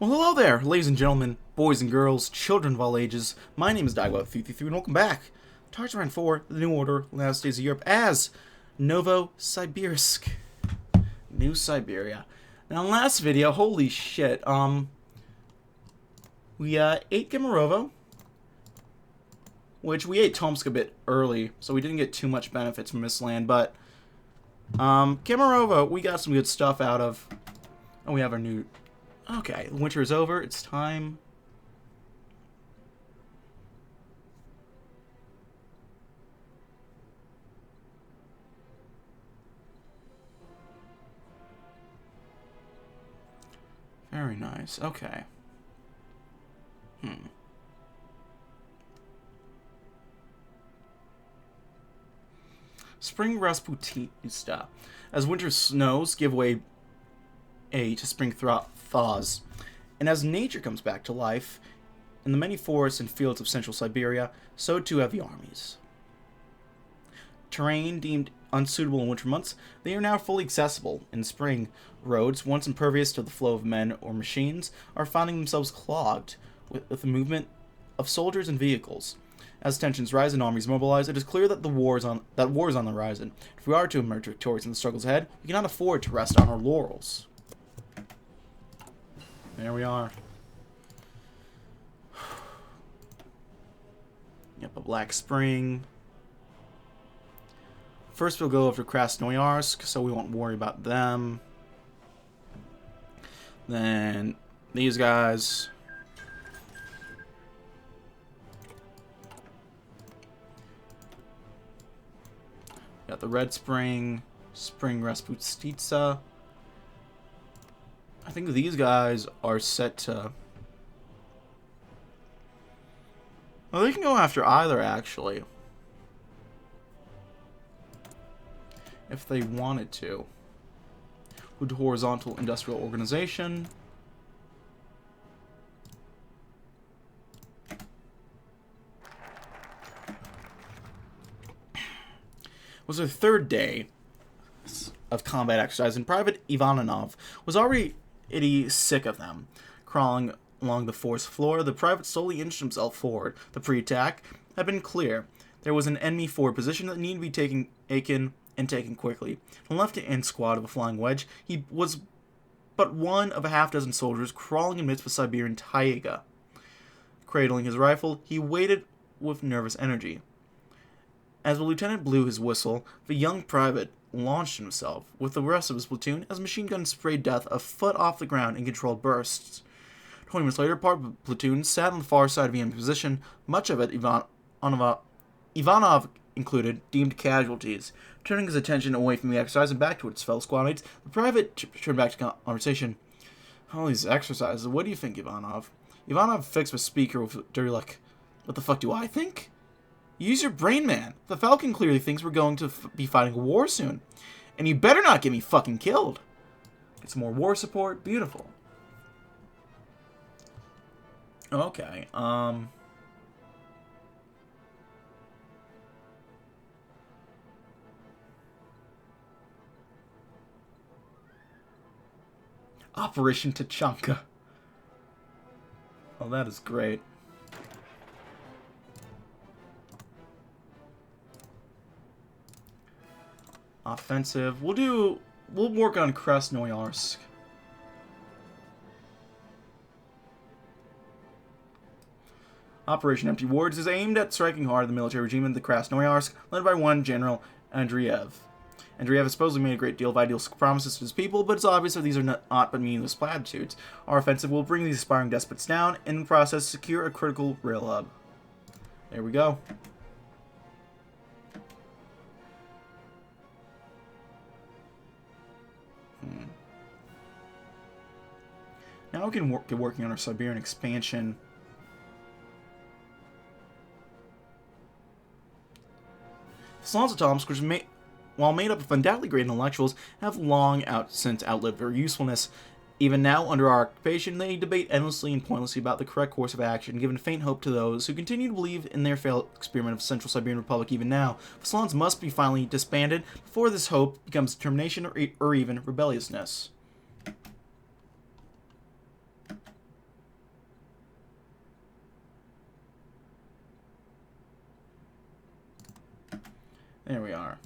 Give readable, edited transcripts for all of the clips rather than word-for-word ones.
Well, hello there, ladies and gentlemen, boys and girls, children of all ages. My name is DB333, and welcome back to Tartaran 4, The New Order, Last Days of Europe, as Novosibirsk. New Siberia. Now, in the last video, holy shit, we ate Kemerovo, which we ate Tomsk a bit early, so we didn't get too much benefits from this land, but, Kemerovo, we got some good stuff out of, and we have our new... Okay, winter is over. It's time. Very nice. Okay. Spring Rasputinista. As winter snows give way to spring thaws, and as nature comes back to life in the many forests and fields of central Siberia, so too have the armies. Terrain deemed unsuitable in winter months, they are now fully accessible. In spring, roads, once impervious to the flow of men or machines, are finding themselves clogged with the movement of soldiers and vehicles. As tensions rise and armies mobilize, it is clear that war is on the horizon. If we are to emerge victorious in the struggles ahead, we cannot afford to rest on our laurels. There we are. Yep, a Black Spring. First we'll go over to Krasnoyarsk, so we won't worry about them. Then these guys. Got the Red Spring, Spring Rasputitsa. I think these guys are set to... Well, they can go after either, actually. If they wanted to. With horizontal industrial organization. It was their third day of combat exercise, and Private Ivanov was already sick of them. Crawling along the forest floor, the private slowly inched himself forward. The pre-attack had been clear. There was an enemy forward position that needed to be taken quickly. The left-hand squad of a flying wedge, he was but one of a half-dozen soldiers crawling amidst the Siberian taiga. Cradling his rifle, he waited with nervous energy. As the lieutenant blew his whistle, the young private launched himself with the rest of his platoon as machine guns sprayed death a foot off the ground in controlled bursts. 20 minutes later, part of the platoon sat on the far side of the enemy position, much of it, Ivanov included, deemed casualties. Turning his attention away from the exercise and back to its fellow squadmates, the private turned back to conversation. All these exercises, what do you think, Ivanov? Ivanov fixed the speaker with dirty look. What the fuck do I think? Use your brain, man. The Falcon clearly thinks we're going to be fighting a war soon. And you better not get me fucking killed. Get some more war support. Beautiful. Okay, Operation Tachanka. Oh, that is great. Offensive. We'll work on Krasnoyarsk. Operation Empty Wards is aimed at striking hard at the military regime in the Krasnoyarsk, led by one General Andreev. Andreev has supposedly made a great deal of ideal promises to his people, but it's obvious that these are not but meaningless platitudes. Our offensive will bring these aspiring despots down, and in the process secure a critical rail hub. There we go. Now we can get working on our Siberian expansion. The Slans of Tomsk, which while made up of undoubtedly great intellectuals, have long since outlived their usefulness. Even now, under our occupation, they debate endlessly and pointlessly about the correct course of action, giving faint hope to those who continue to believe in their failed experiment of Central Siberian Republic even now. The Slans must be finally disbanded before this hope becomes determination or even rebelliousness. There we are.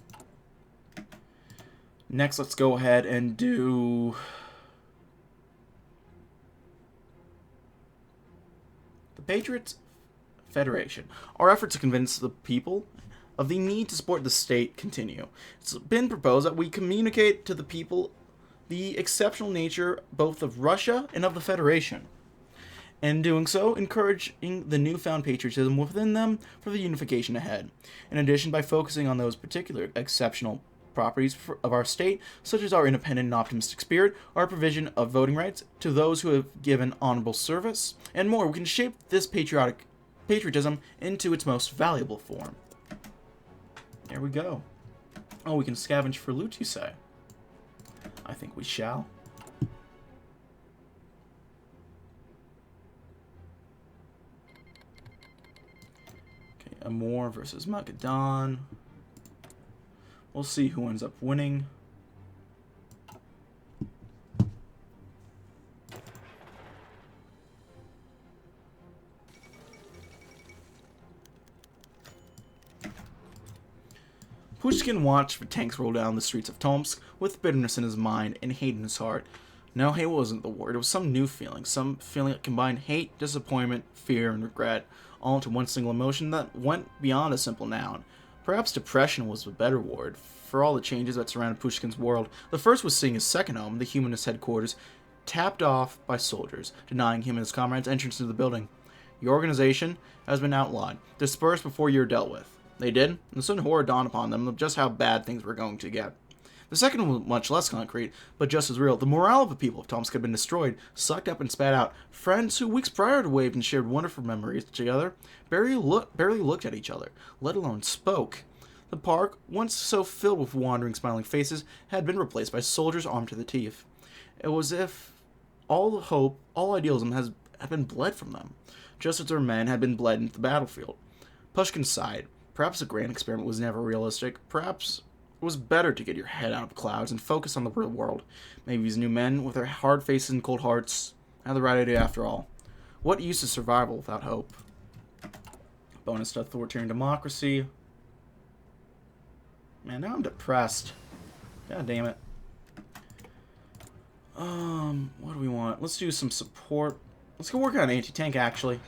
Next, let's go ahead and do the Patriots Federation. Our effort to convince the people of the need to support the state continue. It's been proposed that we communicate to the people the exceptional nature both of Russia and of the Federation. In doing so, encouraging the newfound patriotism within them for the unification ahead. In addition, by focusing on those particular exceptional properties of our state, such as our independent and optimistic spirit, our provision of voting rights to those who have given honorable service, and more, we can shape this patriotism into its most valuable form. There we go. Oh, we can scavenge for loot, you say? I think we shall. Okay, Amor versus Magadan. We'll see who ends up winning. Pushkin watched the tanks roll down the streets of Tomsk with bitterness in his mind and hate in his heart. No, hate wasn't the word. It was some new feeling. Some feeling that combined hate, disappointment, fear, and regret all into one single emotion that went beyond a simple noun. Perhaps depression was a better word for all the changes that surrounded Pushkin's world. The first was seeing his second home, the humanist headquarters, tapped off by soldiers, denying him and his comrades entrance into the building. Your organization has been outlawed, dispersed before you're dealt with. They did, and the sudden horror dawned upon them of just how bad things were going to get. The second was much less concrete, but just as real. The morale of the people of Tomsk had been destroyed, sucked up and spat out. Friends who weeks prior had waved and shared wonderful memories together barely looked at each other, let alone spoke. The park, once so filled with wandering, smiling faces, had been replaced by soldiers armed to the teeth. It was as if all hope, all idealism had been bled from them, just as their men had been bled into the battlefield. Pushkin sighed. Perhaps the grand experiment was never realistic. Perhaps it was better to get your head out of clouds and focus on the real world. Maybe these new men, with their hard faces and cold hearts, had the right idea after all. What use is survival without hope? Bonus to authoritarian democracy. Man, now I'm depressed. God damn it. What do we want? Let's do some support. Let's go work on anti-tank, actually.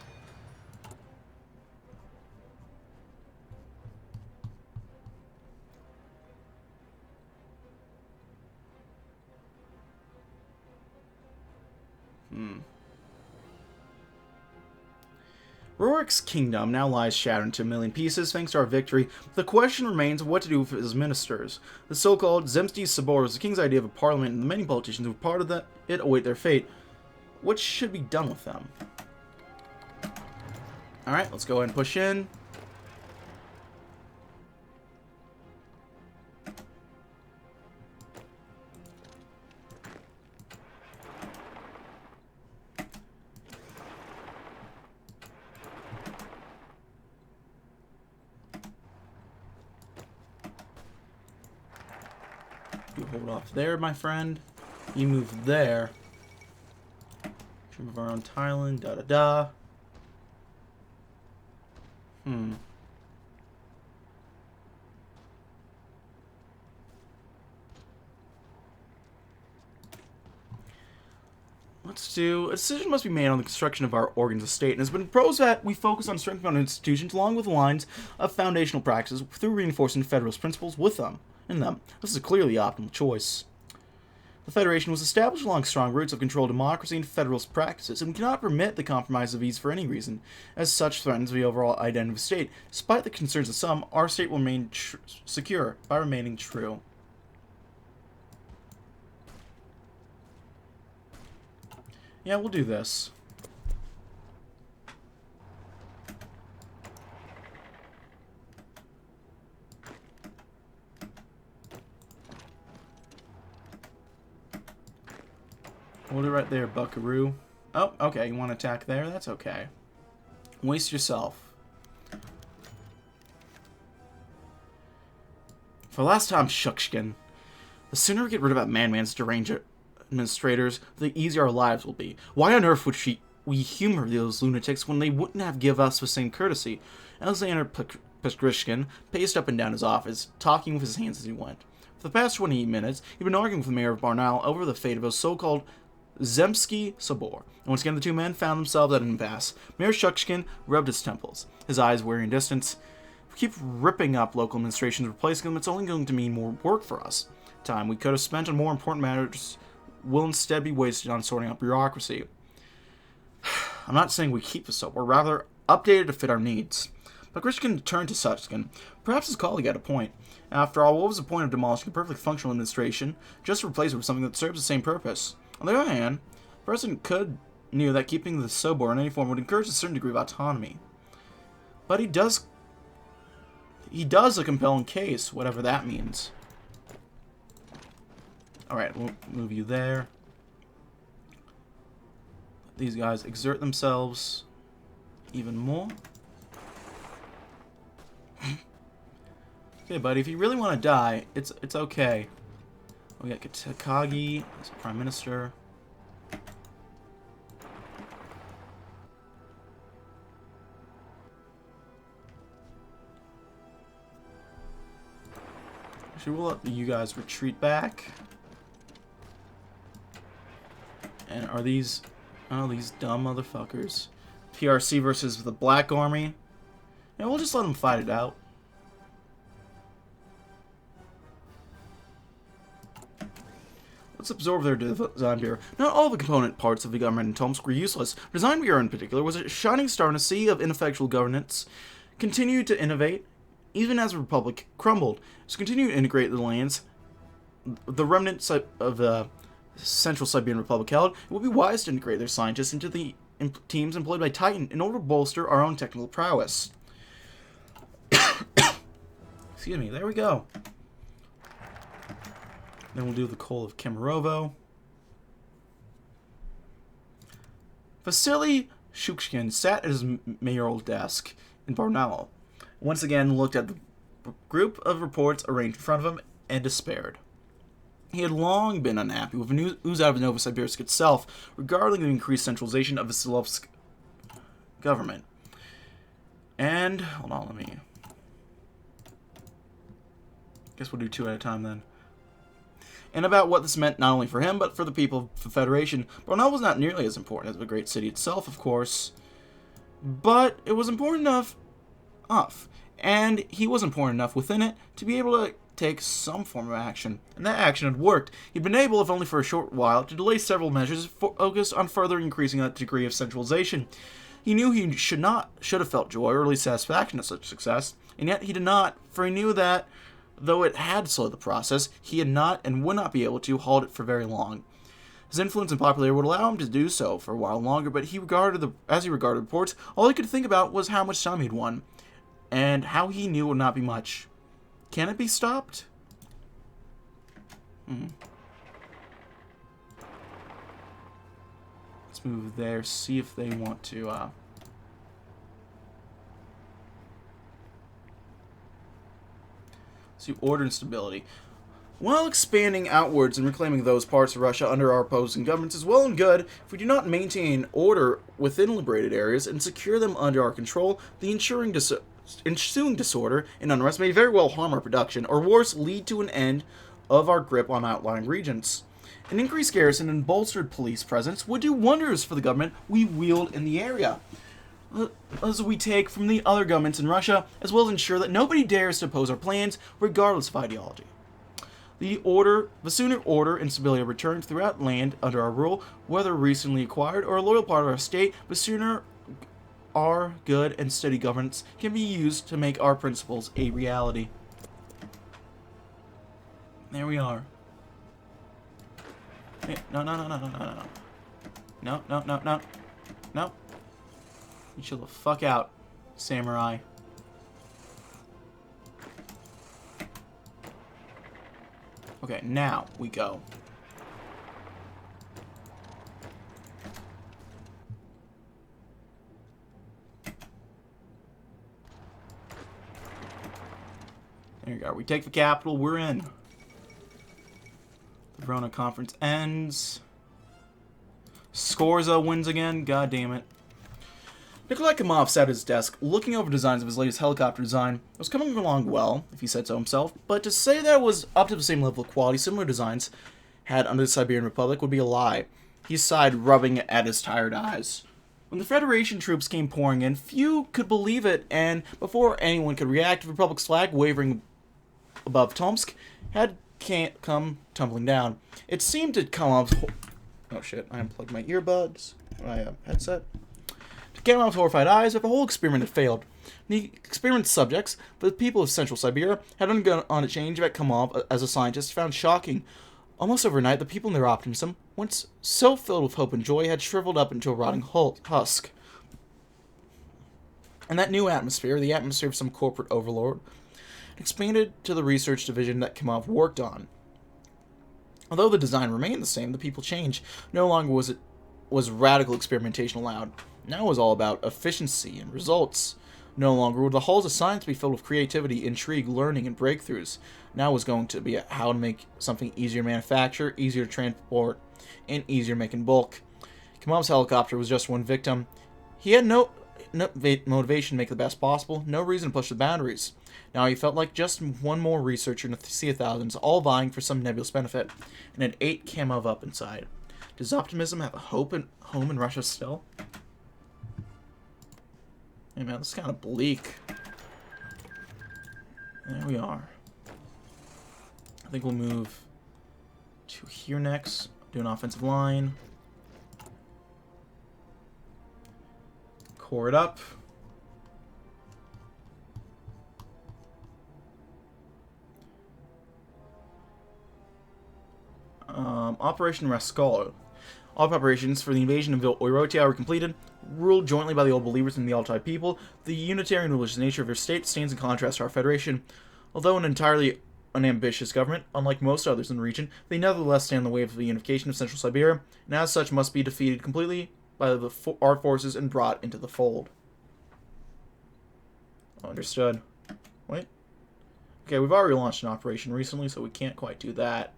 Rorik's kingdom now lies shattered into a million pieces thanks to our victory. The question remains what to do with his ministers. The so-called Zemsty Sabor is the king's idea of a parliament, and the many politicians who are part of it await their fate. What should be done with them? Alright, let's go ahead and push in. You hold off there, my friend. You move there. Dream of our own tiling, da-da-da. Let's do... A decision must be made on the construction of our organs of state, and has been proposed that we focus on strengthening our institutions along with lines of foundational practices through reinforcing Federalist principles with them. This is a clearly optimal choice. The Federation was established along strong roots of controlled democracy and Federalist practices, and we cannot permit the compromise of these for any reason, as such threatens the overall identity of the state. Despite the concerns of some, our state will remain secure by remaining true. Yeah, we'll do this. Hold it right there, buckaroo. Oh, okay, you want to attack there? That's okay. Waste yourself. For the last time, Shukshin. The sooner we get rid of that man's deranged administrators, the easier our lives will be. Why on earth would we humor those lunatics when they wouldn't have give us the same courtesy? Alexander Petrishkin paced up and down his office, talking with his hands as he went. For the past 20 minutes, he'd been arguing with the mayor of Barnaul over the fate of a so-called Zemsky Sobor. And once again, the two men found themselves at an impasse. Mayor Shushkin rubbed his temples, his eyes wearing distance. If we keep ripping up local administrations, replacing them, it's only going to mean more work for us. Time we could have spent on more important matters will instead be wasted on sorting out bureaucracy. I'm not saying we keep the Sobor, rather update it to fit our needs. But Grishkin turned to Shushkin. Perhaps his colleague had a point. After all, what was the point of demolishing a perfectly functional administration just to replace it with something that serves the same purpose? On the other hand, the President knew that keeping the Sobor in any form would encourage a certain degree of autonomy. But he does a compelling case, whatever that means. Alright, we'll move you there. Let these guys exert themselves even more. Okay, buddy, if you really want to die, it's okay. We got Takagi as Prime Minister. Actually, we'll let you guys retreat back. And are these... oh, these dumb motherfuckers. PRC versus the Black Army. Yeah, we'll just let them fight it out. Let's absorb their design bureau. Not all the component parts of the government in Tomsk were useless. Design bureau in particular was a shining star in a sea of ineffectual governance. Continued to innovate, even as the Republic crumbled. To continue to integrate the lands, the remnants of the Central Siberian Republic held, it would be wise to integrate their scientists into the teams employed by Titan in order to bolster our own technical prowess. Excuse me, there we go. Then we'll do the Coal of Kemerovo. Vasily Shushkin sat at his mayoral desk in Barnaul. Once again looked at the group of reports arranged in front of him and despaired. He had long been unhappy with the news out of Novosibirsk itself regarding the increased centralization of the Silovsk government. And, hold on, let me... guess we'll do two at a time then. And about what this meant not only for him, but for the people of the Federation. Barnaul was not nearly as important as the great city itself, of course. But it was important enough, and he was important enough within it to be able to take some form of action. And that action had worked. He'd been able, if only for a short while, to delay several measures focused on further increasing that degree of centralization. He knew he should have felt joy or at least satisfaction at such success, and yet he did not, for he knew that though it had slowed the process, he had not and would not be able to halt it for very long. His influence and popularity would allow him to do so for a while longer, but as he regarded reports, all he could think about was how much time he'd won, and how he knew it would not be much. Can it be stopped? Let's move there, see if they want to, see order and stability. While expanding outwards and reclaiming those parts of Russia under our opposing governments is well and good, if we do not maintain order within liberated areas and secure them under our control, the ensuing disorder and unrest may very well harm our production, or worse, lead to an end of our grip on outlying regions. An increased garrison and bolstered police presence would do wonders for the government we wield in the area, as we take from the other governments in Russia, as well as ensure that nobody dares to oppose our plans, regardless of ideology. The sooner order and stability returns throughout land under our rule, whether recently acquired or a loyal part of our state, the sooner our good and steady governance can be used to make our principles a reality. There we are. Hey, no. No. You chill the fuck out, samurai. Okay, now we go. There you go. We take the capital. We're in. The Verona conference ends. Scorza wins again. God damn it. Nikolai Kamov sat at his desk, looking over designs of his latest helicopter design. It was coming along well, if he said so himself, but to say that it was up to the same level of quality similar designs had under the Siberian Republic would be a lie. He sighed, rubbing at his tired eyes. When the Federation troops came pouring in, few could believe it, and before anyone could react, the Republic's flag, wavering above Tomsk, had come tumbling down. It seemed to Kamov's... Oh shit, I unplugged my earbuds, my headset. Kamov's horrified eyes, that the whole experiment had failed. The experiment's subjects, the people of Central Siberia, had undergone a change that Kamov, as a scientist, found shocking. Almost overnight, the people in their optimism, once so filled with hope and joy, had shriveled up into a rotting husk. And that new atmosphere, the atmosphere of some corporate overlord, expanded to the research division that Kamov worked on. Although the design remained the same, the people changed. No longer was radical experimentation allowed. Now it was all about efficiency and results. No longer would the halls of science be filled with creativity, intrigue, learning, and breakthroughs. Now it was going to be how to make something easier to manufacture, easier to transport, and easier to make in bulk. Kamov's helicopter was just one victim. He had no motivation to make the best possible, no reason to push the boundaries. Now he felt like just one more researcher in a sea of thousands, all vying for some nebulous benefit, and it ate Kamov up inside. Does optimism have a home in Russia still? Hey man, this is kind of bleak. There we are. I think we'll move to here next. Do an offensive line. Core it up. Operation Rascol. All preparations for the invasion of Orotia were completed. Ruled jointly by the old believers and the Altai people, the unitarian religious nature of their state stands in contrast to our federation. Although an entirely unambitious government, unlike most others in the region, they nevertheless stand in the way of the unification of Central Siberia, and as such must be defeated completely by our forces and brought into the fold. Understood. Wait. Okay, we've already launched an operation recently, so we can't quite do that.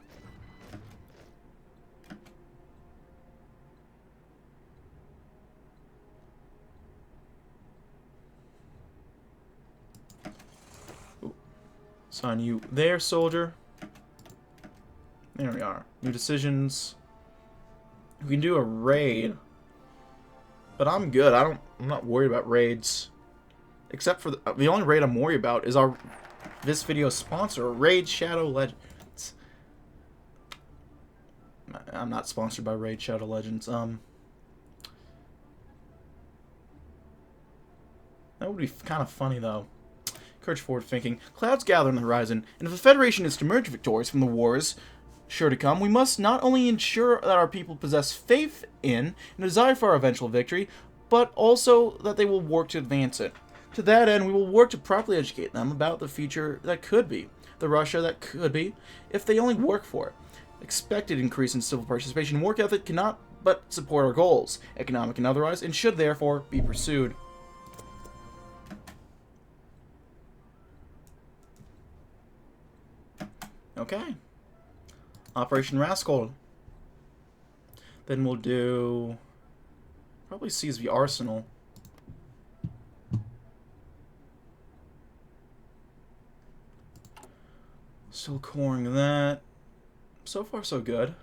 Assign you there, soldier. There we are. New decisions. We can do a raid. But I'm good. I'm not worried about raids. Except for the only raid I'm worried about is this video's sponsor, Raid Shadow Legends. I'm not sponsored by Raid Shadow Legends. That would be kind of funny though. Courage forward thinking. Clouds gather on the horizon, and if the Federation is to emerge victorious from the wars sure to come, we must not only ensure that our people possess faith in and a desire for our eventual victory, but also that they will work to advance it. To that end, we will work to properly educate them about the future that could be, the Russia that could be, if they only work for it. Expected increase in civil participation and work ethic cannot but support our goals, economic and otherwise, and should therefore be pursued. Okay. Operation Rascal. Then we'll do... probably seize the arsenal. Still coring that. So far, so good.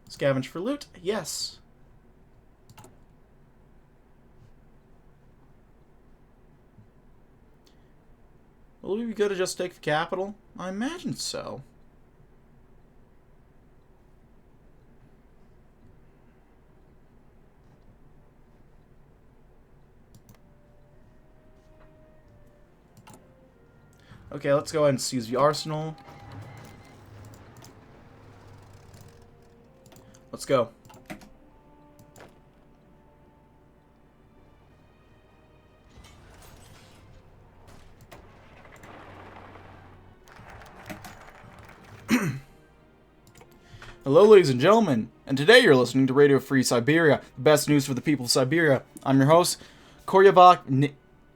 Scavenge for loot? Yes. Will we be good to just take the capital? I imagine so. Okay, let's go ahead and seize the arsenal. Let's go. Hello, ladies and gentlemen, and today you're listening to Radio Free Siberia, the best news for the people of Siberia. I'm your host, Koryavak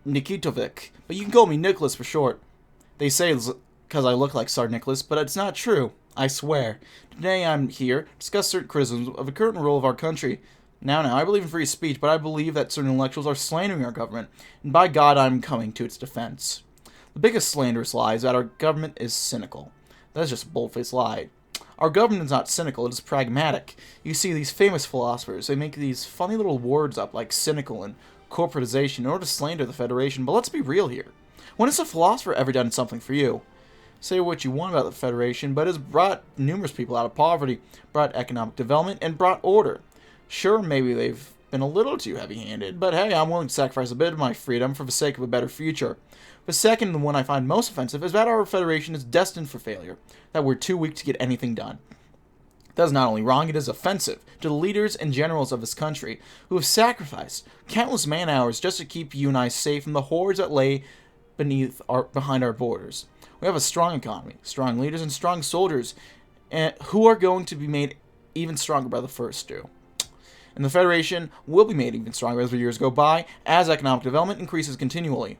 Nikitovic, but you can call me Nicholas for short. They say it's because I look like Tsar Nicholas, but it's not true. I swear. Today I'm here to discuss certain criticisms of the current rule of our country Now, I believe in free speech, but I believe that certain intellectuals are slandering our government, and by God, I'm coming to its defense. The biggest slanderous lie is that our government is cynical. That's just a bold-faced lie. Our government is not cynical, it is pragmatic. You see, these famous philosophers, they make these funny little words up like cynical and corporatization in order to slander the Federation, but let's be real here. When has a philosopher ever done something for you? Say what you want about the Federation, but it has brought numerous people out of poverty, brought economic development, and brought order. Sure, maybe they've been a little too heavy-handed, but hey, I'm willing to sacrifice a bit of my freedom for the sake of a better future. The second, the one I find most offensive, is that our Federation is destined for failure, that we're too weak to get anything done. That is not only wrong, it is offensive to the leaders and generals of this country who have sacrificed countless man-hours just to keep you and I safe from the hordes that lay behind our borders. We have a strong economy, strong leaders, and strong soldiers, who are going to be made even stronger by the first two. And the Federation will be made even stronger as the years go by, as economic development increases continually.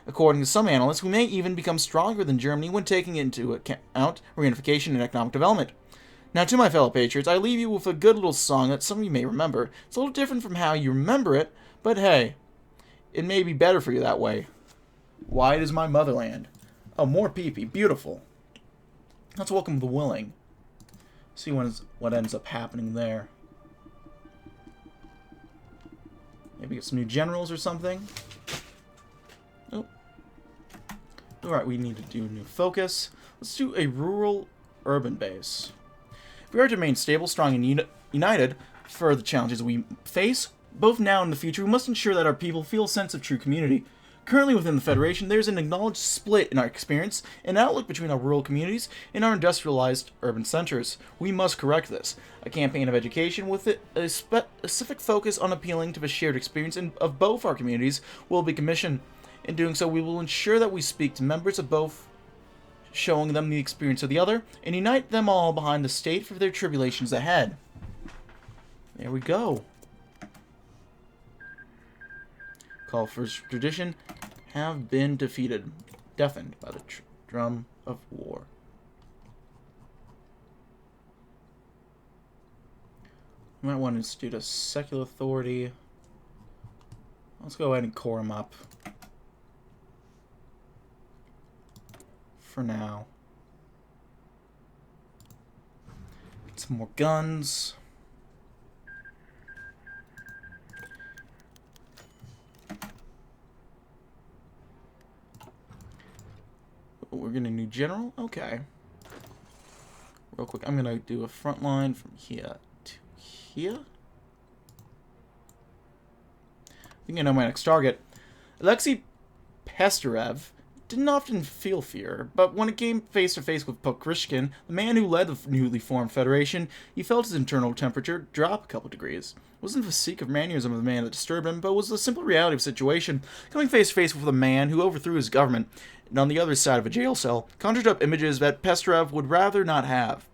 According to some analysts, we may even become stronger than Germany when taking into account reunification and economic development. Now, to my fellow patriots, I leave you with a good little song that some of you may remember. It's a little different from how you remember it, but hey, it may be better for you that way. Wide is my motherland. Oh, more pee-pee. Beautiful. Let's welcome the willing. See what ends up happening there. Maybe get some new generals or something. Oh. Alright, we need to do a new focus. Let's do a rural-urban base. If we are to remain stable, strong, and united for the challenges we face, both now and in the future, we must ensure that our people feel a sense of true community. Currently within the Federation, there is an acknowledged split in our experience and outlook between our rural communities and our industrialized urban centers. We must correct this. A campaign of education with a specific focus on appealing to the shared experience of both our communities will be commissioned. In doing so, we will ensure that we speak to members of both, showing them the experience of the other, and unite them all behind the state for their tribulations ahead. There we go. Call for tradition have been deafened by the drum of war. We might want to institute a secular authority. Let's go ahead and core them up. For now. Get some more guns. We're getting a new general? Okay. Real quick, I'm going to do a front line from here to here. I think I know my next target. Alexei Pesterev didn't often feel fear, but when it came face-to-face with Pokrishkin, the man who led the newly formed Federation, he felt his internal temperature drop a couple degrees. It wasn't the physique of mannerism of the man that disturbed him, but was the simple reality of the situation. Coming face-to-face with a man who overthrew his government, and on the other side of a jail cell, conjured up images that Pesterev would rather not have.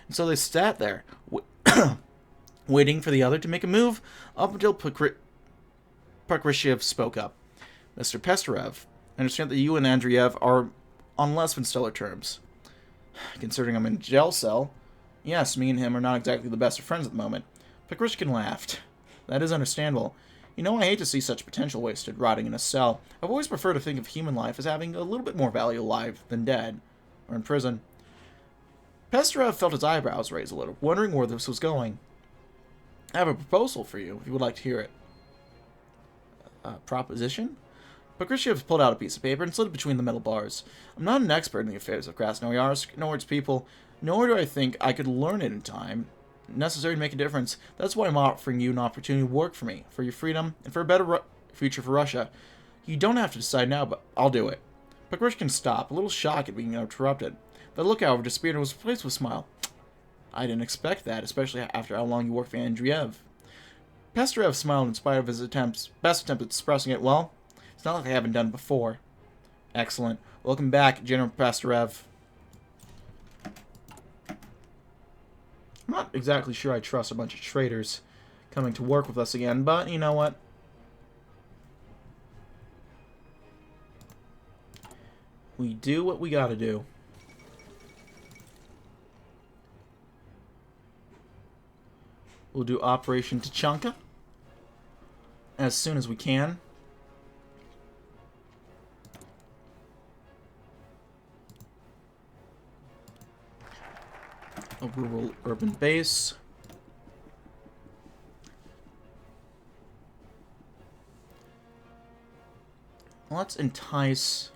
And so they sat there, waiting for the other to make a move, up until Pokrishchev spoke up. Mr. Pesterev, I understand that you and Andreev are on less than stellar terms. Considering I'm in a jail cell, yes, me and him are not exactly the best of friends at the moment. Pokrishkin laughed. That is understandable. You know, I hate to see such potential wasted, rotting in a cell. I've always preferred to think of human life as having a little bit more value alive than dead, or in prison. Pesterev felt his eyebrows raise a little, wondering where this was going. I have a proposal for you, if you would like to hear it. A proposition? Pokrishchev pulled out a piece of paper and slid it between the metal bars. I'm not an expert in the affairs of Krasnoyarsk, nor its people, nor do I think I could learn it in time necessary to make a difference. That's why I'm offering you an opportunity to work for me, for your freedom, and for a better future for Russia. You don't have to decide now, but I'll do it. Pokrishkin stopped, a little shocked at being interrupted. The look, however, disappeared and was replaced with a smile. I didn't expect that, especially after how long you worked for Andreev. Pesterev smiled in spite of his best attempt at expressing it. Well, it's not like I haven't done it before. Excellent. Welcome back, General Pesterev. I'm not exactly sure I trust a bunch of traitors coming to work with us again, but you know what? We do what we gotta do. We'll do Operation Tachanka. as soon as we can. A rural urban base. Let's entice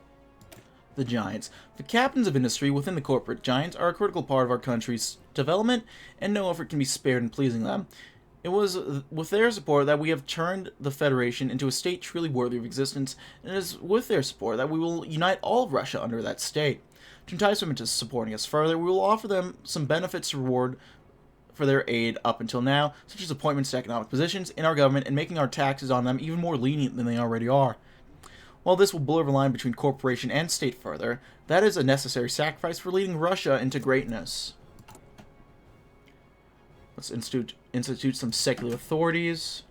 the giants. The captains of industry within the corporate giants are a critical part of our country's development, and no effort can be spared in pleasing them. It was with their support that we have turned the Federation into a state truly worthy of existence, and it is with their support that we will unite all of Russia under that state. To entice them into supporting us further, we will offer them some benefits to reward for their aid up until now, such as appointments to economic positions in our government and making our taxes on them even more lenient than they already are. While this will blur the line between corporation and state further, that is a necessary sacrifice for leading Russia into greatness. Let's institute some secular authorities.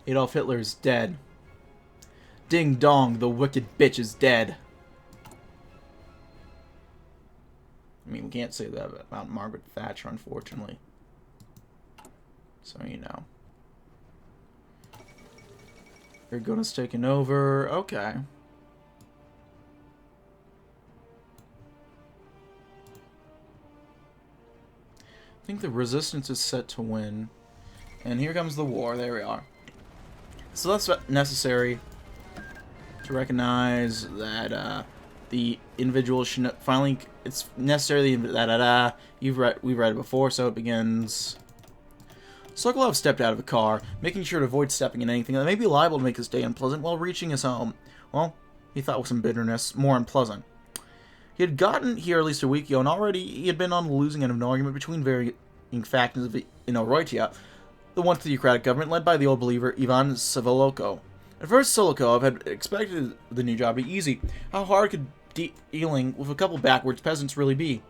Adolf Hitler is dead. Ding dong, the wicked bitch is dead. I mean, we can't say that about Margaret Thatcher, unfortunately. So, you know. Ergona's taken over. Okay. I think the resistance is set to win. And here comes the war. There we are. So that's necessary to recognize that the individual should finally... It's necessary that we've read it before, so it begins... Sokolov stepped out of the car, making sure to avoid stepping in anything that may be liable to make his day unpleasant while reaching his home. Well, he thought with some bitterness, more unpleasant. He had gotten here at least a week ago, and already he had been on the losing end of an argument between varying factions in Oroitia, the once theocratic government led by the old believer Ivan Savoloko. At first, Sokolov had expected the new job to be easy. How hard could dealing with a couple backwards peasants really be?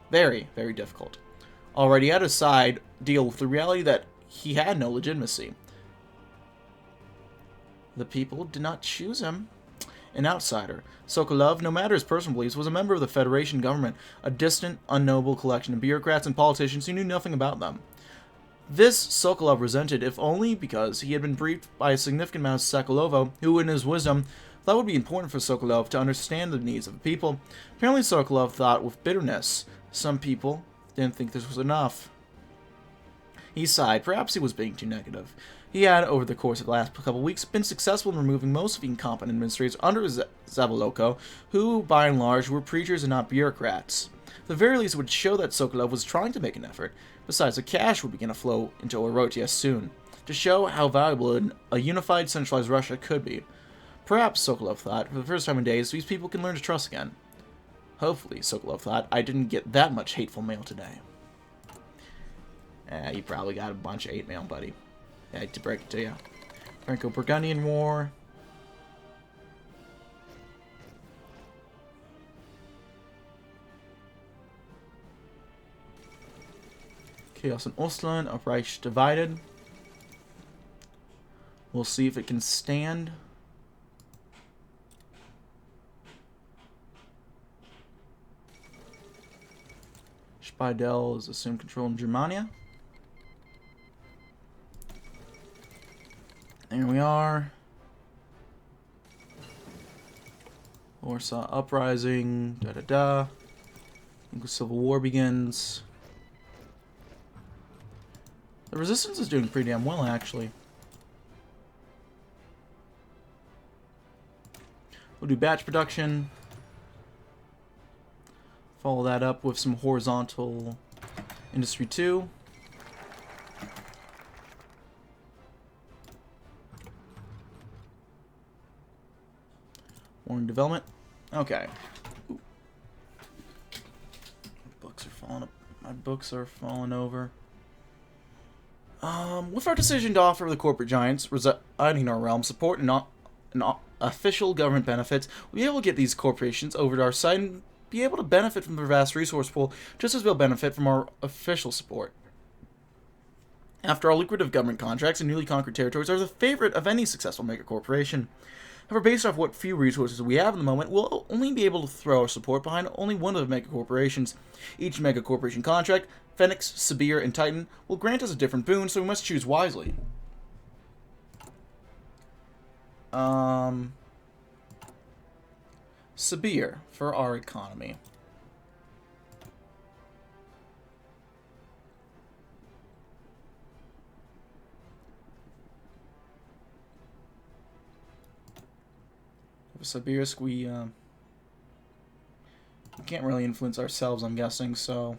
Very, very difficult. Already had to side deal with the reality that he had no legitimacy. The people did not choose him. An outsider, Sokolov, no matter his personal beliefs, was a member of the Federation government, a distant, unknowable collection of bureaucrats and politicians who knew nothing about them. This Sokolov resented, if only because he had been briefed by a significant amount of Sokolovo, who, in his wisdom, thought it would be important for Sokolov to understand the needs of the people. Apparently Sokolov thought with bitterness. Some people didn't think this was enough. He sighed. Perhaps he was being too negative. He had, over the course of the last couple of weeks, been successful in removing most of the incompetent administrators under Zavoloko, who, by and large, were preachers and not bureaucrats. The very least would show that Sokolov was trying to make an effort. Besides, the cash would begin to flow into Orotia soon, to show how valuable a unified, centralized Russia could be. Perhaps, Sokolov thought, for the first time in days, these people can learn to trust again. Hopefully, Sokolov thought, I didn't get that much hateful mail today. You probably got a bunch of hate mail, buddy. I hate to break it to you. Franco-Burgundian War. Chaos in Ostland, a Reich divided. We'll see if it can stand. Speidel is assumed control in Germania. There we are. Warsaw Uprising. Da-da-da. English Civil War begins. The resistance is doing pretty damn well, actually. We'll do batch production. Follow that up with some horizontal industry 2. Warning development. Okay. Ooh. My books are falling over. With our decision to offer the corporate giants residing in our realm support and official government benefits, we'll be able to get these corporations over to our side and be able to benefit from their vast resource pool just as we'll benefit from our official support. After all, lucrative government contracts and newly conquered territories are the favorite of any successful mega corporation. However, based off what few resources we have in the moment, we'll only be able to throw our support behind only one of the megacorporations. Each megacorporation contract, Phoenix, Sibir, and Titan, will grant us a different boon, so we must choose wisely. Sibir for our economy. Novosibirsk, we can't really influence ourselves, I'm guessing, so...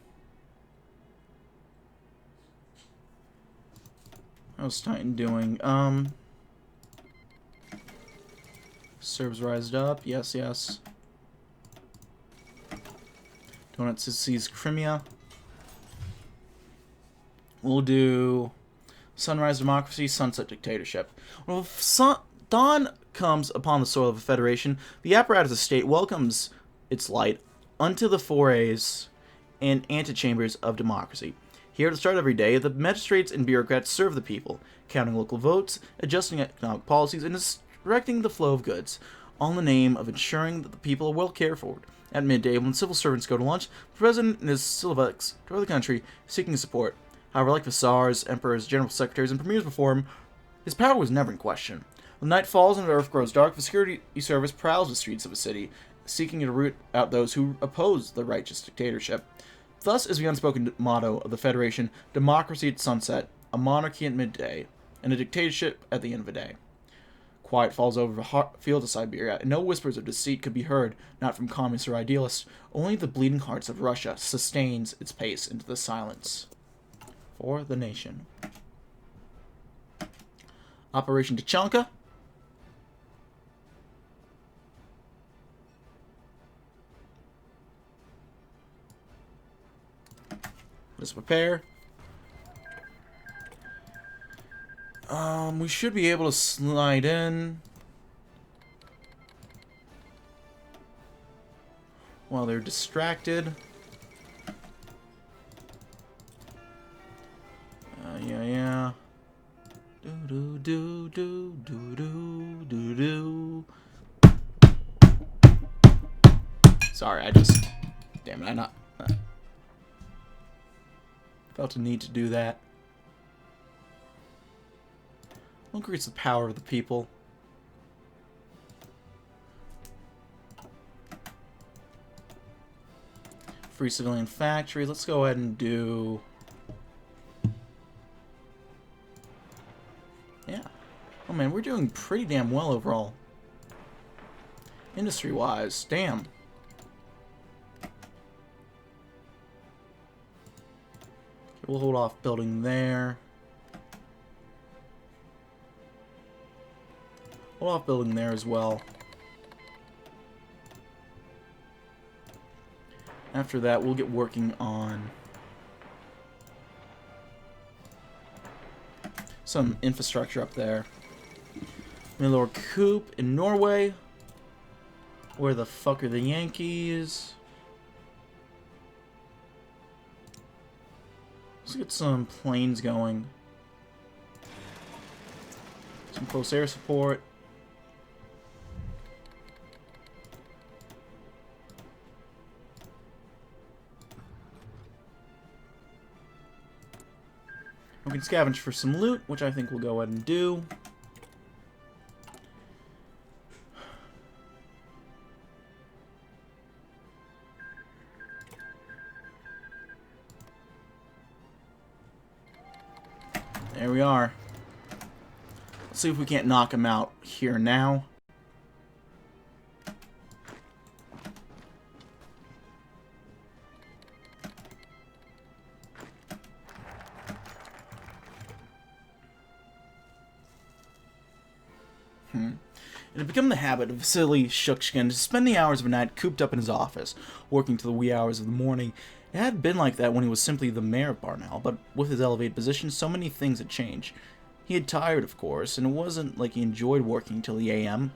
How's Titan doing? Serbs rised up. Yes, yes. Donetsk sees Crimea. We'll do Sunrise Democracy, Sunset Dictatorship. Well, if dawn comes upon the soil of a federation, the apparatus of state welcomes its light unto the forays and antechambers of democracy. Here at the start of every day, the magistrates and bureaucrats serve the people, counting local votes, adjusting economic policies, and directing the flow of goods, all in the name of ensuring that the people are well cared for. At midday, when civil servants go to lunch, the president and his Silvex tour the country, seeking support. However, like the Tsars, emperors, general secretaries, and premiers before him, his power was never in question. When night falls and the earth grows dark, the security service prowls the streets of a city, seeking to root out those who oppose the righteous dictatorship. Thus is the unspoken motto of the Federation: democracy at sunset, a monarchy at midday, and a dictatorship at the end of the day. Quiet falls over the fields of Siberia, and no whispers of deceit could be heard, not from communists or idealists. Only the bleeding hearts of Russia sustains its pace into the silence. For the nation. Operation Tachanka. Let's prepare. We should be able to slide in while they're distracted. Yeah. Do do do do do do do. Sorry, damn it, I not felt a need to do that. Increase the power of the people. Free civilian factory. Let's go ahead and do... Yeah. Oh man, we're doing pretty damn well overall. Industry-wise. Damn. We'll hold off building there. Hold off building there as well. After that, we'll get working on some infrastructure up there. Milor Coop in Norway. Where the fuck are the Yankees? Let's get some planes going. Some close air support. We can scavenge for some loot, which I think we'll go ahead and do. There we are. Let's see if we can't knock him out here now. It had become the habit of Vasily Shukshin to spend the hours of a night cooped up in his office, working till the wee hours of the morning. It had been like that when he was simply the mayor of Barnell, but with his elevated position, so many things had changed. He had tired, of course, and it wasn't like he enjoyed working till the a.m.,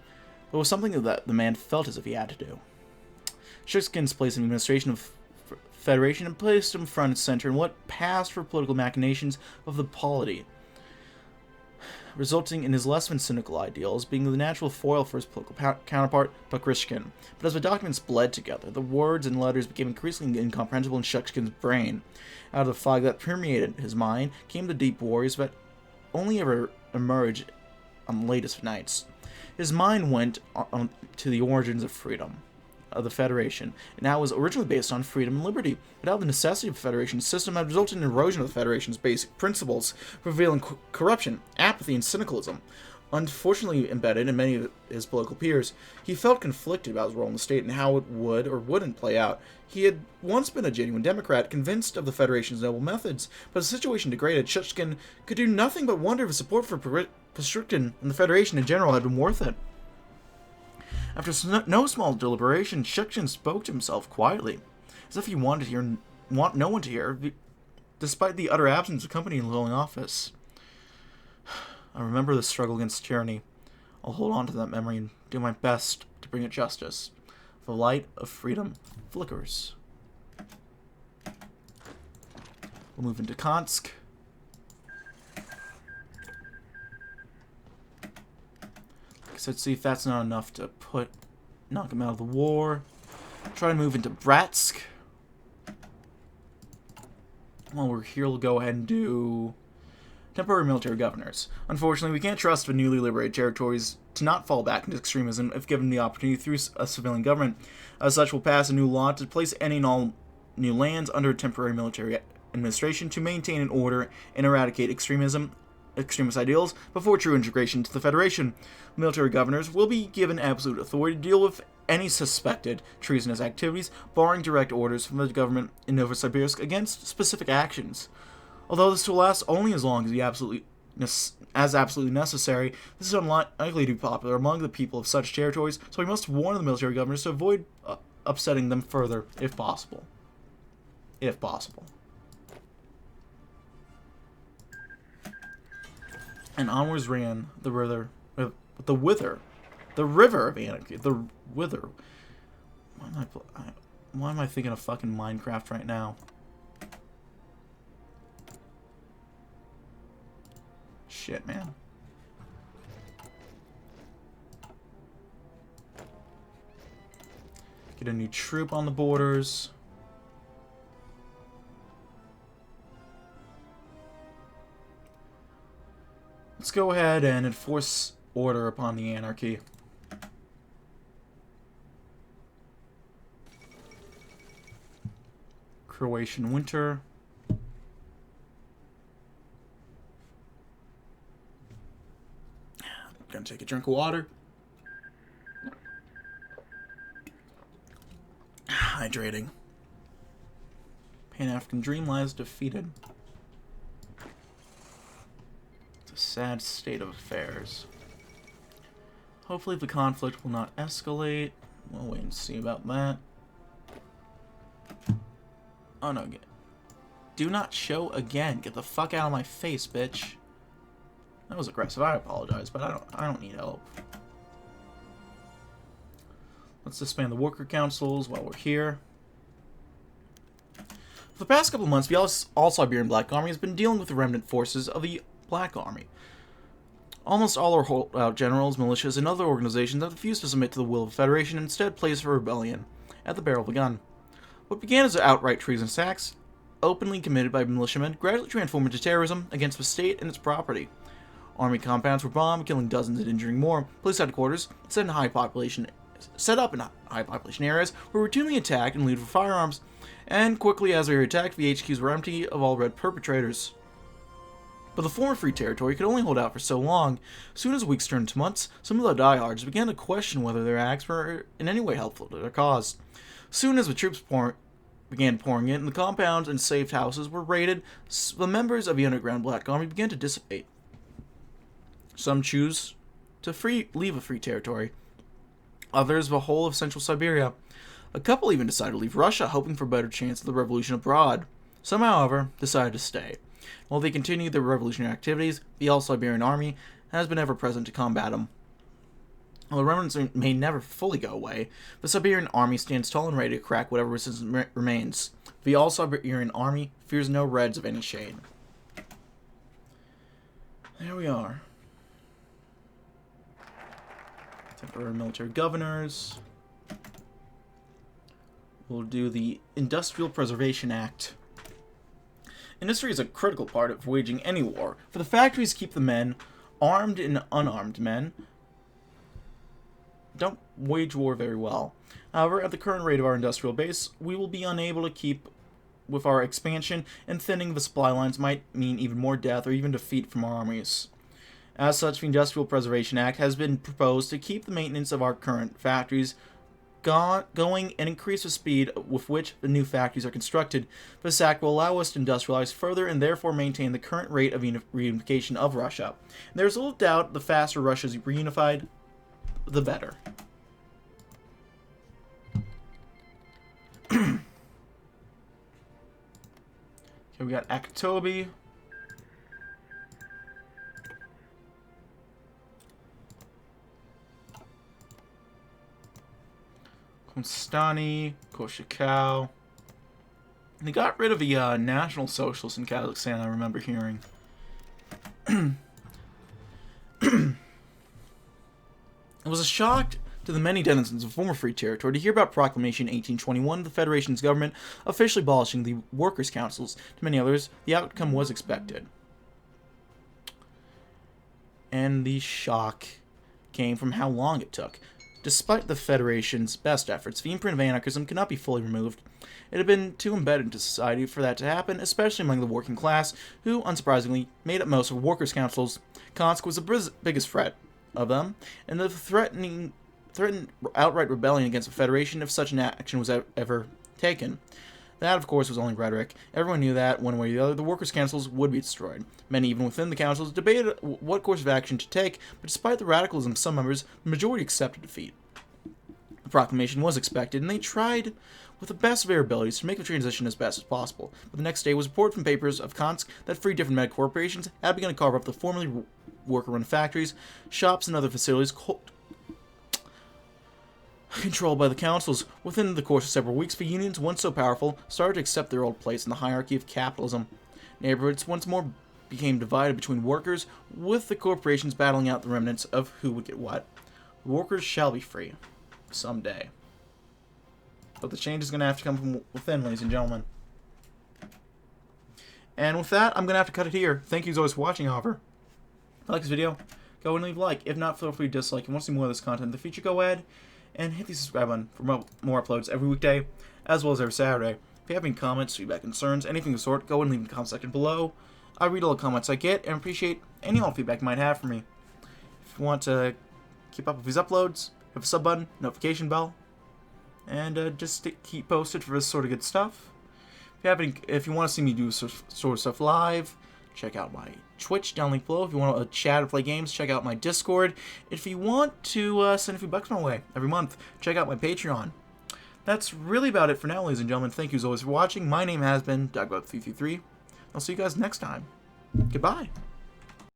but it was something that the man felt as if he had to do. Shukshin's place in the administration of Federation had placed him front and center in what passed for political machinations of the polity. resulting in his less than cynical ideals being the natural foil for his political counterpart, Pushkin. But as the documents bled together, the words and letters became increasingly incomprehensible in Shushkin's brain. Out of the fog that permeated his mind came the deep worries that only ever emerge on the latest nights. His mind went on to the origins of freedom, of the Federation, and how it was originally based on freedom and liberty, but how the necessity of the Federation system had resulted in erosion of the Federation's basic principles, revealing corruption, apathy, and cynicalism. Unfortunately embedded in many of his political peers, he felt conflicted about his role in the state and how it would or wouldn't play out. He had once been a genuine Democrat, convinced of the Federation's noble methods, but as the situation degraded, Shushkin could do nothing but wonder if his support for Pushkin and the Federation in general had been worth it. After no small deliberation, Shushkin spoke to himself quietly, as if he wanted no one to hear, despite the utter absence of company in the ruling office. I remember the struggle against tyranny. I'll hold on to that memory and do my best to bring it justice. The light of freedom flickers. We'll move into Tomsk. So let's see if that's not enough to knock him out of the war. Try to move into Bratsk. While we're here, we'll go ahead and do temporary military governors. Unfortunately, we can't trust the newly liberated territories to not fall back into extremism if given the opportunity through a civilian government. As such, we'll pass a new law to place any and all new lands under temporary military administration to maintain an order and eradicate extremist ideals before true integration into the Federation. Military governors will be given absolute authority to deal with any suspected treasonous activities, barring direct orders from the government in Novosibirsk against specific actions. Although this will last only as long as absolutely necessary, this is unlikely to be popular among the people of such territories, so we must warn the military governors to avoid upsetting them further, if possible. If possible. And onwards ran the river of anarchy. The wither. Why am I thinking of fucking Minecraft right now? Shit, man. Get a new troop on the borders. Let's go ahead and enforce order upon the anarchy. Croatian winter. Gonna take a drink of water. Hydrating. Pan-African dream lies defeated. It's a sad state of affairs. Hopefully the conflict will not escalate. We'll wait and see about that. Oh no, do not show again. Get the fuck out of my face, bitch. That was aggressive. I apologize, but I don't need help. Let's disband the worker councils while we're here. For the past couple of months, the All-Siberian Black Army has been dealing with the remnant forces of the Black Army. Almost all our holdout generals, militias, and other organizations have refused to submit to the will of the Federation and instead placed for rebellion at the barrel of a gun. What began as outright treasonous acts, openly committed by militiamen, gradually transformed into terrorism against the state and its property. Army compounds were bombed, killing dozens and injuring more. Police headquarters, set up in high population areas, were routinely attacked and looted for firearms. And quickly as they were attacked, the HQs were empty of all red perpetrators. But the former Free Territory could only hold out for so long. Soon as weeks turned to months, some of the diehards began to question whether their acts were in any way helpful to their cause. Soon as the troops began pouring in, and the compounds and safe houses were raided, the members of the underground Black Army began to dissipate. Some choose to leave a free territory. Others the whole of Central Siberia. A couple even decided to leave Russia, hoping for a better chance of the revolution abroad. Some, however, decided to stay. While they continued their revolutionary activities, the All-Siberian Army has been ever present to combat them. While the remnants may never fully go away, the Siberian Army stands tall and ready to crack whatever resistance remains. The All-Siberian Army fears no Reds of any shade. There we are. Temporary military governors. We'll do the Industrial Preservation Act. Industry is a critical part of waging any war, for the factories keep the men, armed and unarmed men, don't wage war very well. However, at the current rate of our industrial base, we will be unable to keep with our expansion, and thinning the supply lines might mean even more death or even defeat from our armies. As such, the Industrial Preservation Act has been proposed to keep the maintenance of our current factories going and increase the speed with which the new factories are constructed. This act will allow us to industrialize further and therefore maintain the current rate of reunification of Russia. There's little doubt the faster Russia is reunified, the better. Okay, we got Aktobi. Konstani, Koshikau. They got rid of the National Socialists in Kazakhstan, I remember hearing. It was a shock to the many denizens of former free territory to hear about Proclamation 1821, the Federation's government officially abolishing the workers' councils. To many others, the outcome was expected. And the shock came from how long it took. Despite the Federation's best efforts, the imprint of anarchism could not be fully removed. It had been too embedded into society for that to happen, especially among the working class, who, unsurprisingly, made up most of workers' councils. Tomsk was the biggest threat of them, and the threatened outright rebellion against the Federation if such an action was ever taken. That, of course, was only rhetoric. Everyone knew that, one way or the other, the workers' councils would be destroyed. Many, even within the councils, debated what course of action to take, but despite the radicalism of some members, the majority accepted defeat. The proclamation was expected, and they tried with the best of their abilities to make the transition as best as possible. But the next day was reported from papers of Tomsk that 3 different mega corporations had begun to carve up the formerly worker-run factories, shops, and other facilities controlled by the councils. Within the course of several weeks, the unions, once so powerful, started to accept their old place in the hierarchy of capitalism. Neighborhoods once more became divided between workers, with the corporations battling out the remnants of who would get what. The workers shall be free. Someday. But the change is going to have to come from within, ladies and gentlemen. And with that, I'm going to have to cut it here. Thank you as always for watching, however. If you like this video, go and leave a like. If not, feel free to dislike. If you want to see more of this content in the future, go ahead and hit the subscribe button for more uploads every weekday, as well as every Saturday. If you have any comments, feedback, concerns, anything of the sort, go and leave in the comment section below. I read all the comments I get and appreciate any all feedback you might have for me. If you want to keep up with these uploads, hit the sub button, notification bell, and just keep posted for this sort of good stuff. If you want to see me do sort of stuff live, check out my Twitch down link below. If you want to chat or play games, check out my Discord. If you want to send a few bucks my way every month, check out my Patreon. That's really about it for now, ladies and gentlemen. Thank you as always for watching. My name has been DB333. I'll see you guys next time. Goodbye.